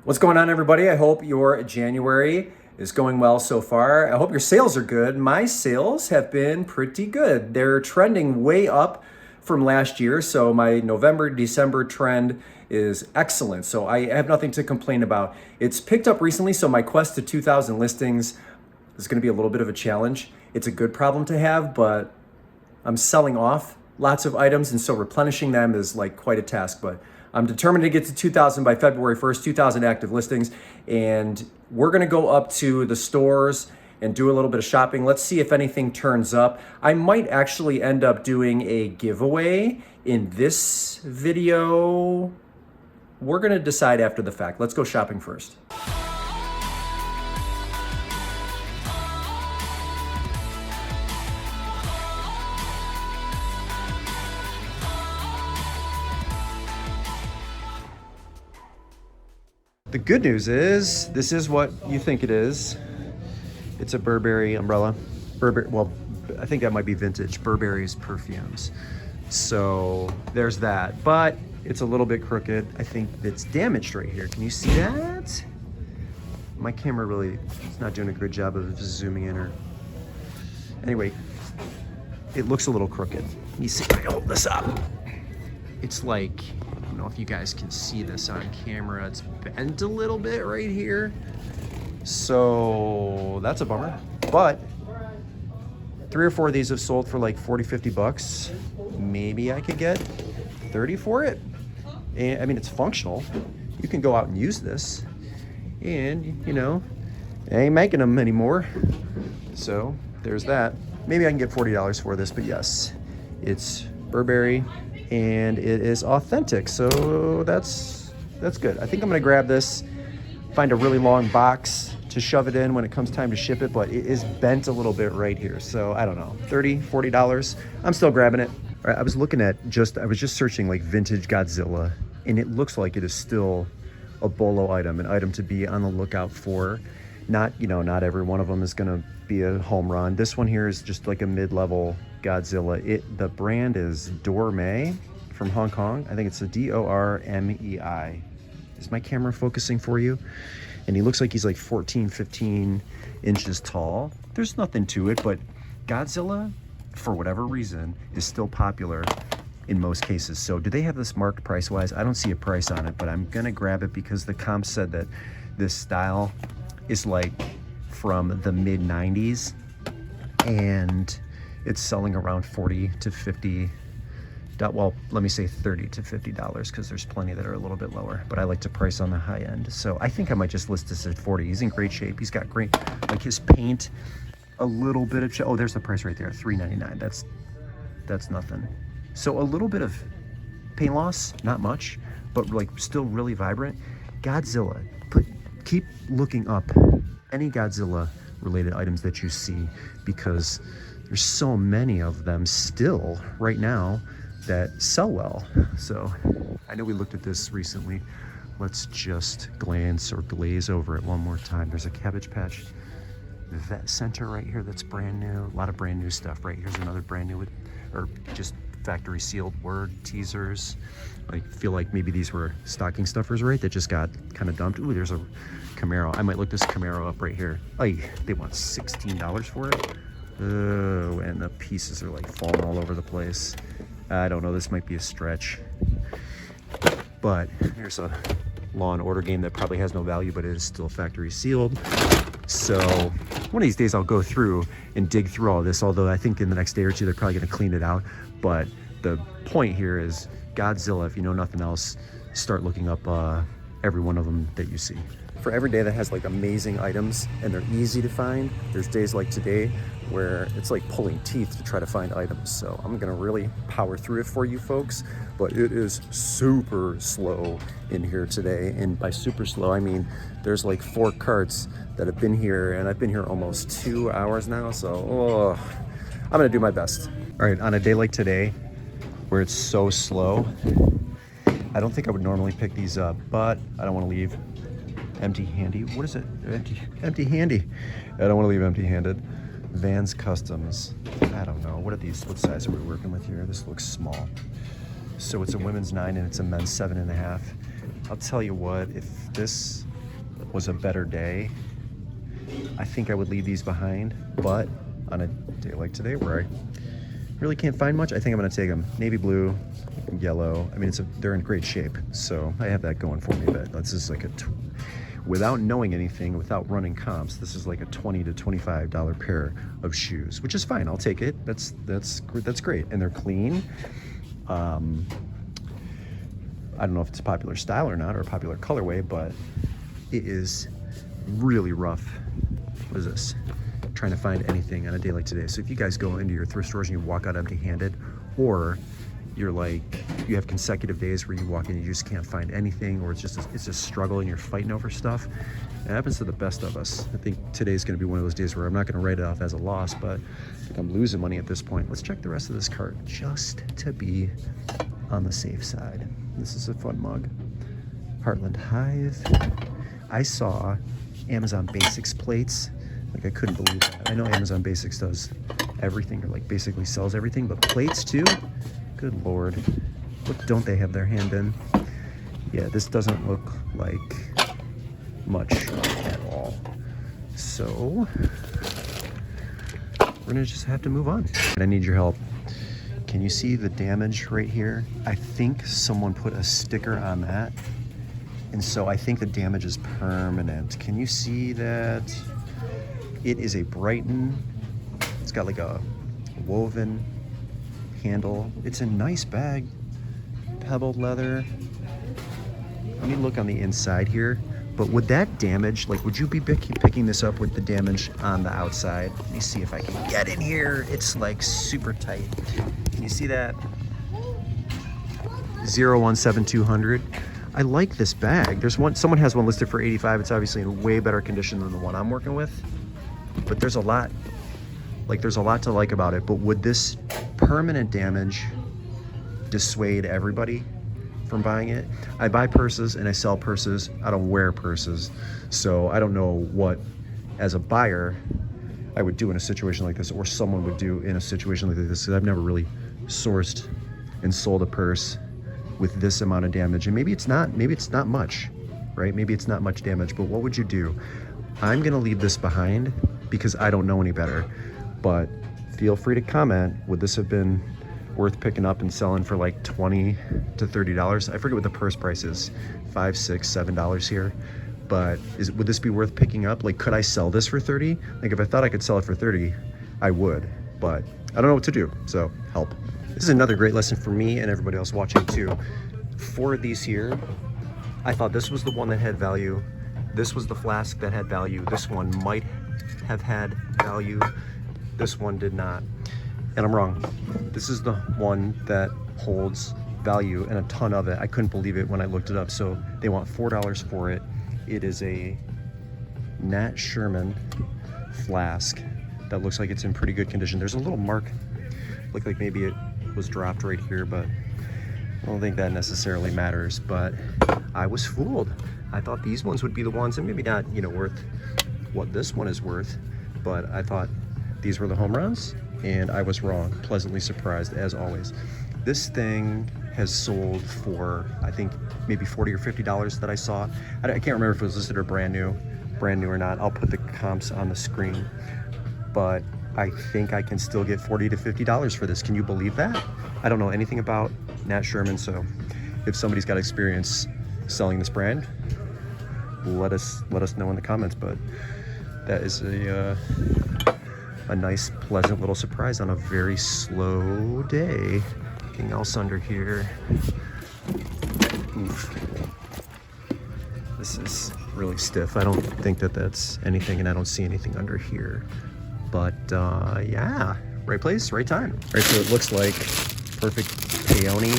What's going on, everybody? I hope your January is going well so far. I hope your sales are good. My sales have been pretty good. They're trending way up from last year. So my November, December trend is excellent. So I have nothing to complain about. It's picked up recently. So my quest to 2,000 listings is going to be a little bit of a challenge. It's a good problem to have, but I'm selling off lots of items, and so replenishing them is like quite a task, but I'm determined to get to 2,000 by February 1st, 2,000 active listings, and we're gonna go up to the stores and do a little bit of shopping. Let's see if anything turns up. I might actually end up doing a giveaway in this video. We're gonna decide after the fact. Let's go shopping first. The good news is, this is what you think it is. It's a Burberry umbrella. Burberry, well, I think that might be vintage. Burberry's perfumes. So there's that, but it's a little bit crooked. I think it's damaged right here. Can you see that? My camera really is not doing a good job of zooming in or... Anyway, it looks a little crooked. You see, I hold this up. It's like, I don't know if you guys can see this on camera. It's bent a little bit right here. So that's a bummer. But 3 or 4 of these have sold for like 40, 50 bucks. Maybe I could get 30 for it. And I mean, it's functional. You can go out and use this. And, you know, they ain't making them anymore. So there's that. Maybe I can get $40 for this, but yes, it's Burberry. And it is authentic, so that's good. I think I'm gonna grab this, find a really long box to shove it in when it comes time to ship it, but it is bent a little bit right here, so I don't know, $30, $40. I'm still grabbing it. All right, I was just searching like vintage Godzilla, and it looks like it is still a bolo item, an item to be on the lookout for. Not every one of them is gonna be a home run. This one here is just like a mid-level Godzilla. The brand is Dormei from Hong Kong. I think it's a Dormei. Is my camera focusing for you? And he looks like he's like 14, 15 inches tall. There's nothing to it, but Godzilla, for whatever reason, is still popular in most cases. So do they have this marked price-wise? I don't see a price on it, but I'm gonna grab it because the comp said that this style is like from the mid 90s and it's selling around 40 to 50, well, let me say 30 to $50 because there's plenty that are a little bit lower, but I like to price on the high end. So I think I might just list this at 40. He's in great shape. He's got great, like his paint, a little bit of, oh, there's the price right there, $3.99. That's nothing. So a little bit of paint loss, not much, but like still really vibrant. Godzilla, keep looking up any Godzilla related items that you see because there's so many of them still right now that sell well. So I know we looked at this recently. Let's just glance or glaze over it one more time. There's a Cabbage Patch Vet Center right here that's brand new. A lot of brand new stuff. Right here's another brand new, or just factory sealed Word teasers. I feel like maybe these were stocking stuffers, right? That just got kind of dumped. Ooh, there's a Camaro. I might look this Camaro up right here. Oh, they want $16 for it. Oh, and the pieces are like falling all over the place. I don't know, this might be a stretch. But here's a Law and Order game that probably has no value, but it is still factory sealed. So one of these days I'll go through and dig through all this, although I think in the next day or two they're probably gonna clean it out. But the point here is Godzilla, if you know nothing else, start looking up every one of them that you see. For every day that has like amazing items and they're easy to find, there's days like today where it's like pulling teeth to try to find items. So I'm gonna really power through it for you folks, but it is super slow in here today. And by super slow, I mean there's like 4 carts that have been here, and I've been here almost 2 hours now. So I'm gonna do my best. All right, on a day like today, where it's so slow, I don't think I would normally pick these up, but I don't wanna leave empty-handy. What is it? Empty-handy. I don't wanna leave empty-handed. Vans Customs. I don't know. What are these? What size are we working with here? This looks small. So it's a women's 9 and it's a men's 7.5. I'll tell you what, if this was a better day, I think I would leave these behind. But on a day like today where I really can't find much, I think I'm gonna take them. Navy blue, yellow. I mean, they're in great shape, so I have that going for me. But this is like without knowing anything, without running comps, this is like a $20 to $25 pair of shoes, which is fine. I'll take it. That's great, and they're clean. I don't know if it's a popular style or not, or a popular colorway, but it is really rough. What is this? Trying to find anything on a day like today. So if you guys go into your thrift stores and you walk out empty-handed, or you're like, you have consecutive days where you walk in and you just can't find anything, or it's just a struggle and you're fighting over stuff, it happens to the best of us. I think today's gonna be one of those days where I'm not gonna write it off as a loss, but I think I'm losing money at this point. Let's check the rest of this cart just to be on the safe side. This is a fun mug. Heartland Hive. I saw Amazon Basics plates. Like, I couldn't believe that. I know Amazon Basics does everything, or like basically sells everything, but plates too? Good Lord. What don't they have their hand in? Yeah, this doesn't look like much at all. So we're gonna just have to move on. And I need your help. Can you see the damage right here? I think someone put a sticker on that. And so I think the damage is permanent. Can you see that? It is a Brighton. It's got like a woven handle. It's a nice bag. Pebbled leather. Let me look on the inside here. But would that damage, like, would you be picking this up with the damage on the outside? Let me see if I can get in here. It's like super tight. Can you see that? 017200. I like this bag. There's one, someone has one listed for 85. It's obviously in way better condition than the one I'm working with. But there's a lot to like about it. But would this permanent damage dissuade everybody from buying it? I buy purses and I sell purses. I don't wear purses. So I don't know what, as a buyer, I would do in a situation like this, or someone would do in a situation like this. I've never really sourced and sold a purse with this amount of damage. And maybe it's not much, right? Maybe it's not much damage, but what would you do? I'm gonna leave this behind because I don't know any better, but feel free to comment. Would this have been worth picking up and selling for like $20 to $30? I forget what the purse price is, $5, $6, $7 here. But would this be worth picking up? Like, could I sell this for 30? Like, if I thought I could sell it for 30, I would, but I don't know what to do, so help. This is another great lesson for me and everybody else watching too. For these here, I thought this was the one that had value. This was the flask that had value. This one might have had value. This one did not. And I'm wrong. This is the one that holds value, and a ton of it. I couldn't believe it when I looked it up. So they want $4 for it. It is a Nat Sherman flask that looks like it's in pretty good condition. There's a little mark, looked like maybe it was dropped right here, but I don't think that necessarily matters. But I was fooled. I thought these ones would be the ones, and maybe not, you know, worth what this one is worth, but I thought these were the home runs, and I was wrong. Pleasantly surprised, as always. This thing has sold for, I think, maybe $40 or $50 that I saw. I can't remember if it was listed or brand new or not. I'll put the comps on the screen, but I think I can still get $40 to $50 for this. Can you believe that? I don't know anything about Nat Sherman, so if somebody's got experience selling this brand, let us know in the comments. But that is a nice, pleasant little surprise on a very slow day. Anything else under here? Oof. This is really stiff. I don't think that that's anything, and I don't see anything under here. But yeah, right place, right time. All right, so it looks like Perfect Peony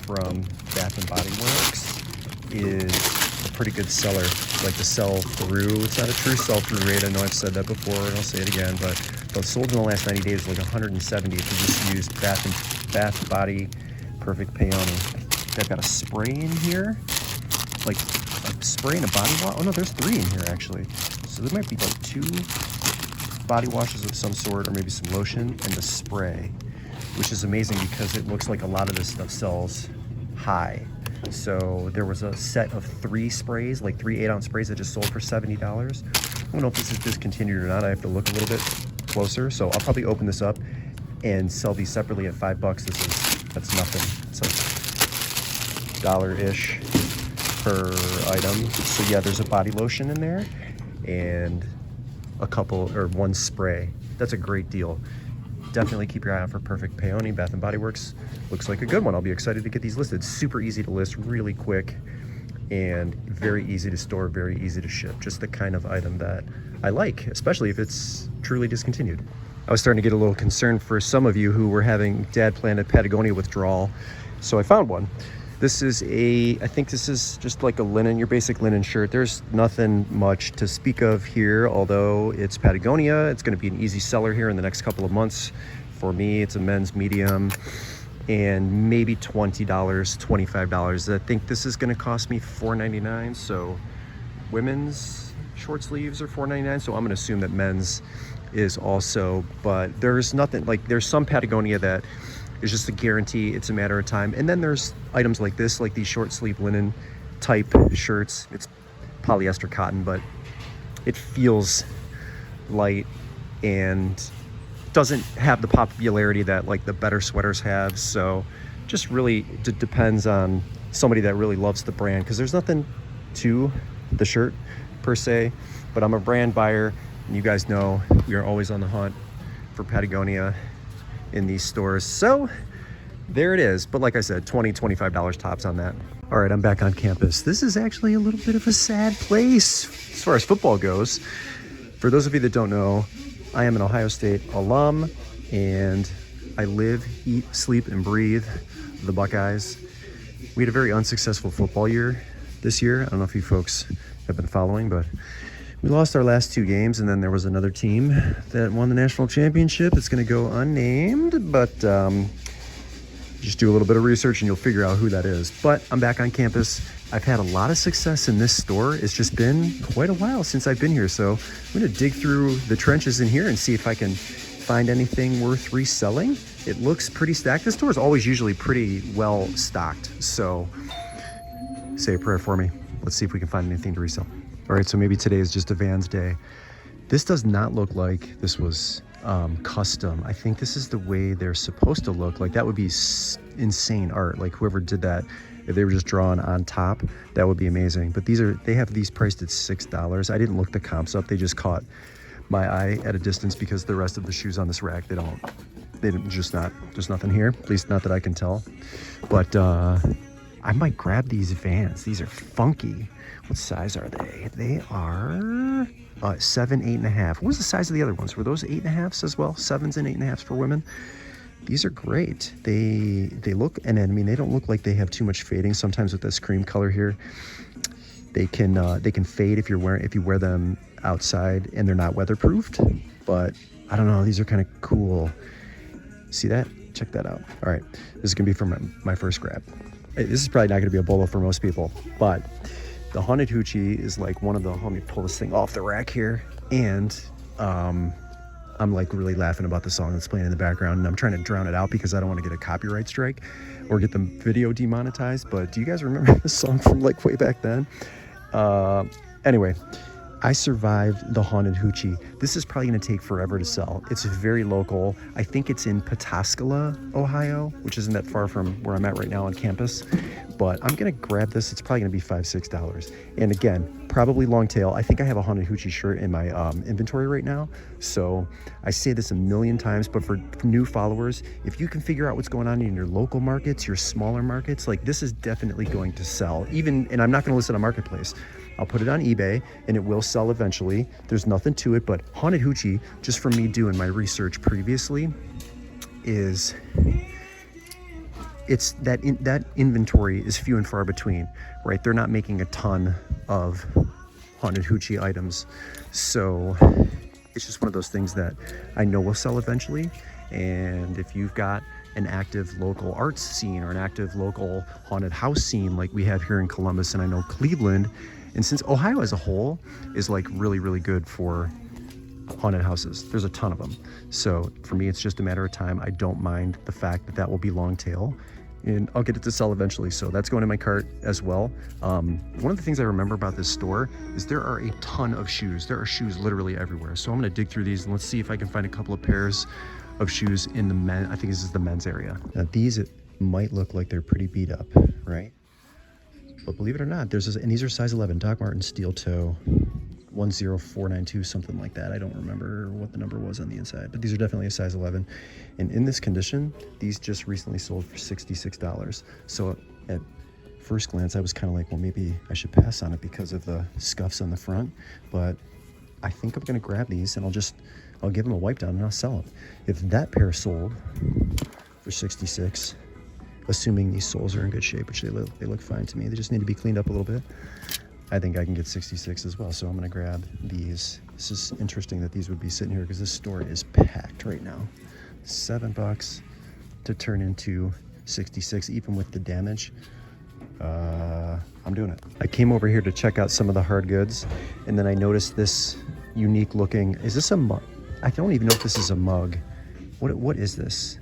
from Bath and Body Works is a pretty good seller. Like the sell through, it's not a true sell through rate. I know I've said that before, and I'll say it again, but sold in the last 90 days like 170 if you just used Bath Body Perfect Peony. They've got a spray in here, like a spray and a body wash. Oh no, there's 3 in here actually. So there might be like 2 body washes of some sort, or maybe some lotion, and the spray, which is amazing because it looks like a lot of this stuff sells high. So there was a set of 3 sprays, like 3 8-ounce sprays that just sold for $70. I don't know if this is discontinued or not. I have to look a little bit closer. So I'll probably open this up and sell these separately at $5. That's nothing. It's like $1-ish per item. So yeah, there's a body lotion in there and a couple or 1 spray. That's a great deal. Definitely keep your eye out for Perfect Peony. Bath & Body Works looks like a good one. I'll be excited to get these listed. Super easy to list, really quick, and very easy to store, very easy to ship. Just the kind of item that I like, especially if it's truly discontinued. I was starting to get a little concerned for some of you who were having Dad Planet Patagonia withdrawal, so I found one. This is I think this is just like a linen, your basic linen shirt. There's nothing much to speak of here, although it's Patagonia. It's gonna be an easy seller here in the next couple of months. For me, it's a men's medium and maybe $20, $25. I think this is gonna cost me $4.99. So women's short sleeves are $4.99. So I'm gonna assume that men's is also, but there's nothing, like there's some Patagonia that is just a guarantee, it's a matter of time. And then there's items like this, like these short sleeve linen type shirts. It's polyester cotton, but it feels light and doesn't have the popularity that like the better sweaters have. So just really depends on somebody that really loves the brand, because there's nothing to the shirt per se, but I'm a brand buyer, and you guys know we are always on the hunt for Patagonia in these stores. So there it is. But like I said, $20, $25 tops on that. All right, I'm back on campus. This is actually a little bit of a sad place as far as football goes. For those of you that don't know, I am an Ohio State alum, and I live, eat, sleep, and breathe the Buckeyes. We had a very unsuccessful football year this year. I don't know if you folks have been following, but we lost our last 2 games, and then there was another team that won the national championship. It's going to go unnamed, but just do a little bit of research and you'll figure out who that is. But I'm back on campus. I've had a lot of success in this store. It's just been quite a while since I've been here, so I'm going to dig through the trenches in here and see if I can find anything worth reselling. It looks pretty stacked. This store is always usually pretty well stocked, so say a prayer for me. Let's see if we can find anything to resell. All right, so maybe today is just a Vans day. This does not look like this was custom. I think this is the way they're supposed to look. Like that would be insane art. Like whoever did that, if they were just drawn on top, that would be amazing. But they have these priced at $6. I didn't look the comps up. They just caught my eye at a distance because the rest of the shoes on this rack, there's nothing here. At least not that I can tell. But I might grab these Vans. These are funky. What size are they? They are 7, 8.5. What was the size of the other ones? Were those 8.5s as well? 7s and 8.5s for women. These are great. They look, and I mean, they don't look like they have too much fading. Sometimes with this cream color here, they can fade if you wear them outside and they're not weatherproofed. But I don't know. These are kind of cool. See that? Check that out. All right, this is gonna be from my first grab. This is probably not gonna be a bolo for most people, but the Haunted Hoochie is like one of the, let me pull this thing off the rack here. And I'm like really laughing about the song that's playing in the background, and I'm trying to drown it out because I don't want to get a copyright strike or get the video demonetized. But do you guys remember this song from like way back then? Anyway, I survived the Haunted Hoochie. This is probably going to take forever to sell. It's very local. I think it's in Pataskala, Ohio, which isn't that far from where I'm at right now on campus. But I'm going to grab this. It's probably going to be $5, $6. And again, probably long tail. I think I have a Haunted Hoochie shirt in my inventory right now. So I say this a million times, but for new followers, if you can figure out what's going on in your local markets, your smaller markets, like this is definitely going to sell. And I'm not going to list it on Marketplace. I'll put it on eBay and it will sell eventually. There's nothing to it, but Haunted Hoochie, just from me doing my research previously, is it's that inventory is few and far between, right? They're not making a ton of Haunted Hoochie items. So it's just one of those things that I know will sell eventually. And if you've got an active local arts scene or an active local haunted house scene like we have here in Columbus, and I know Cleveland, and since Ohio as a whole is like really, really good for haunted houses, there's a ton of them. So for me, it's just a matter of time. I don't mind the fact that that will be long tail. and I'll get it to sell eventually. So that's going in my cart as well. One of the things I remember about this store is there are a ton of shoes. There are shoes literally everywhere. So I'm gonna dig through these and let's see if I can find a couple of pairs of shoes in the men. I think this is the men's area. Now these might look like they're pretty beat up, right? But believe it or not, and these are size 11, Doc Martens steel toe, 10492, something like that. I don't remember what the number was on the inside, but these are definitely a size 11. And in this condition, these just recently sold for $66. So at first glance, I was kind of like, well, maybe I should pass on it because of the scuffs on the front. But I think I'm gonna grab these and I'll give them a wipe down and I'll sell them. If that pair sold for 66, assuming these soles are in good shape, which they look fine to me, they just need to be cleaned up a little bit, I think I can get 66 as well. So I'm gonna grab these. This is interesting that these would be sitting here because this store is packed right now. $7 to turn into 66, even with the damage. I'm doing it. I came over here to check out some of the hard goods, and then I noticed this unique looking, is this a mug? I don't even know if this is a mug. What is this?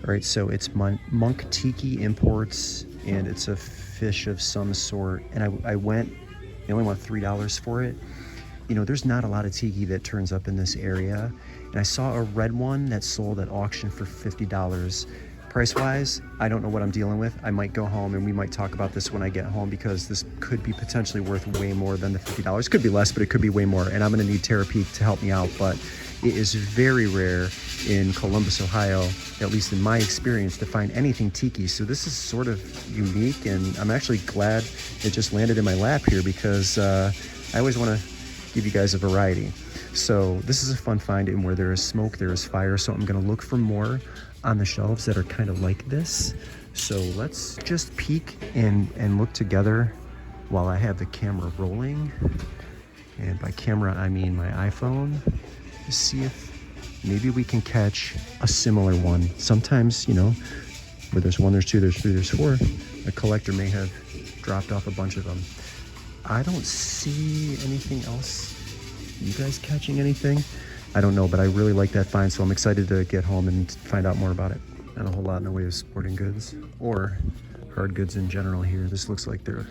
All right, so it's Monk Tiki Imports, and it's a fish of some sort. And I only want $3 for it. You know, there's not a lot of tiki that turns up in this area. And I saw a red one that sold at auction for $50. Price-wise, I don't know what I'm dealing with. I might go home and we might talk about this when I get home because this could be potentially worth way more than the $50. Could be less, but it could be way more. And I'm gonna need Terapeak to help me out. But it is very rare in Columbus, Ohio, at least in my experience, to find anything tiki. So this is sort of unique, and I'm actually glad it just landed in my lap here because I always want to give you guys a variety. So this is a fun find, and where there is smoke, there is fire. So I'm gonna look for more on the shelves that are kind of like this. So let's just peek and look together while I have the camera rolling. And by camera, I mean my iPhone. See if maybe we can catch a similar one. Sometimes, you know, where there's one, there's two, there's three, there's four, a collector may have dropped off a bunch of them. I don't see anything else. You guys catching anything? I don't know, but I really like that find, so I'm excited to get home and find out more about it. Not a whole lot in the way of sporting goods or hard goods in general here. This looks like their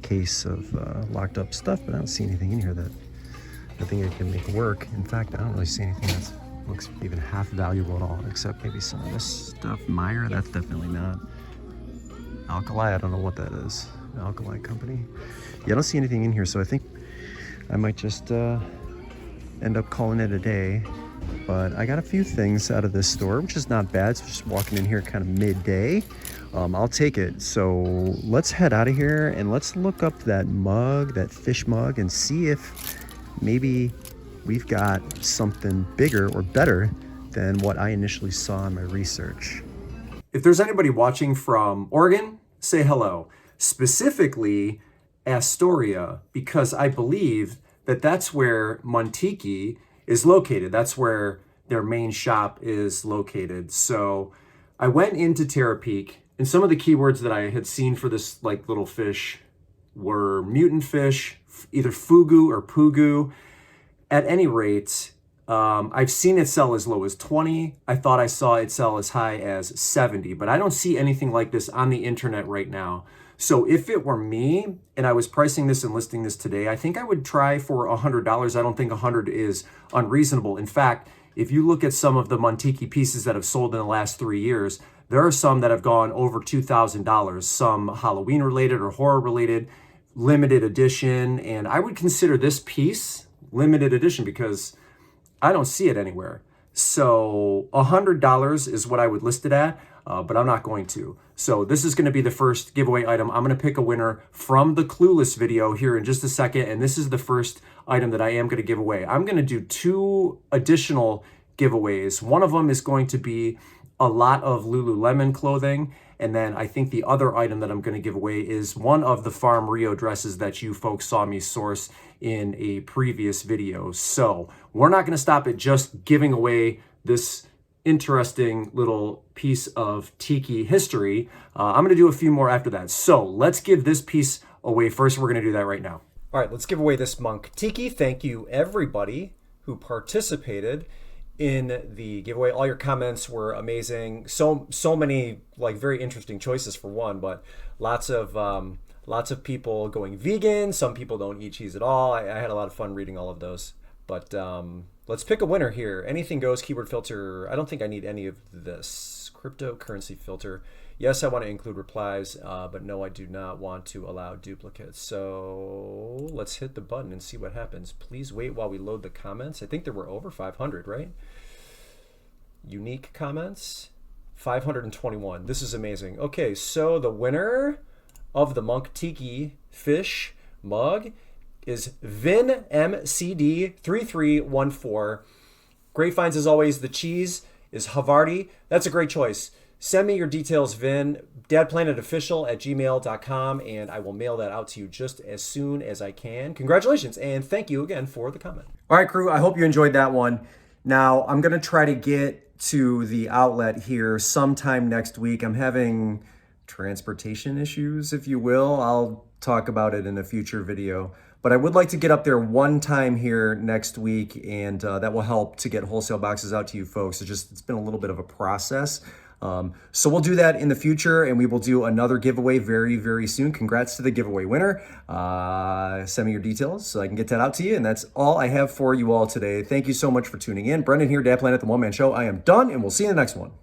case of locked up stuff, but I don't see anything in here that I think it can make work. In fact, I don't really see anything that looks even half valuable at all, except maybe some of this stuff. Meyer, that's definitely not. Alkali, I don't know what that is. Alkali company. Yeah, I don't see anything in here, so I think I might just end up calling it a day. But I got a few things out of this store, which is not bad. It's just walking in here kind of midday. I'll take it. So let's head out of here and let's look up that mug, that fish mug, and see if maybe we've got something bigger or better than what I initially saw in my research. If there's anybody watching from Oregon, say hello. Specifically Astoria, because I believe that that's where Montiki is located. That's where their main shop is located. So I went into Terapeak, and some of the keywords that I had seen for this like little fish were mutant fish, either fugu or pugu. At any rate, I've seen it sell as low as 20. I thought I saw it sell as high as 70, but I don't see anything like this on the internet right now. So if it were me and I was pricing this and listing this today, I think I would try for $100. I don't think 100 is unreasonable. In fact, if you look at some of the Montiki pieces that have sold in the last 3 years, there are some that have gone over $2,000, some Halloween related or horror related, limited edition. And I would consider this piece limited edition because I don't see it anywhere. So $100 is what I would list it at, but I'm not going to. So this is going to be the first giveaway item. I'm going to pick a winner from the Clueless video here in just a second. And this is the first item that I am going to give away. I'm going to do 2 additional giveaways. One of them is going to be a lot of Lululemon clothing. And then I think the other item that I'm going to give away is one of the Farm Rio dresses that you folks saw me source in a previous video. So we're not going to stop at just giving away this interesting little piece of tiki history. I'm going to do a few more after that. So let's give this piece away first. We're going to do that right now. All right, let's give away this Monk Tiki. Thank you everybody who participated in the giveaway. All your comments were amazing. So many like very interesting choices for one, but lots of people going vegan. Some people don't eat cheese at all. I had a lot of fun reading all of those. But let's pick a winner here. Anything goes keyword filter. I don't think I need any of this. Cryptocurrency filter. Yes, I want to include replies, but no, I do not want to allow duplicates. So let's hit the button and see what happens. Please wait while we load the comments. I think there were over 500, right? Unique comments, 521. This is amazing. Okay, so the winner of the Monk Tiki fish mug is VinMCD3314. Great finds as always. The cheese is Havarti. That's a great choice. Send me your details, Vin, dadplanetofficial@gmail.com, and I will mail that out to you just as soon as I can. Congratulations, and thank you again for the comment. All right, crew, I hope you enjoyed that one. Now, I'm going to try to get to the outlet here sometime next week. I'm having transportation issues, if you will. I'll talk about it in a future video. But I would like to get up there one time here next week, and that will help to get wholesale boxes out to you folks. It's been a little bit of a process. So we'll do that in the future, and we will do another giveaway very, very soon. Congrats to the giveaway winner. Send me your details so I can get that out to you. And that's all I have for you all today. Thank you so much for tuning in. Brendan here, Dad Planet, the One Man Show. I am done, and we'll see you in the next one.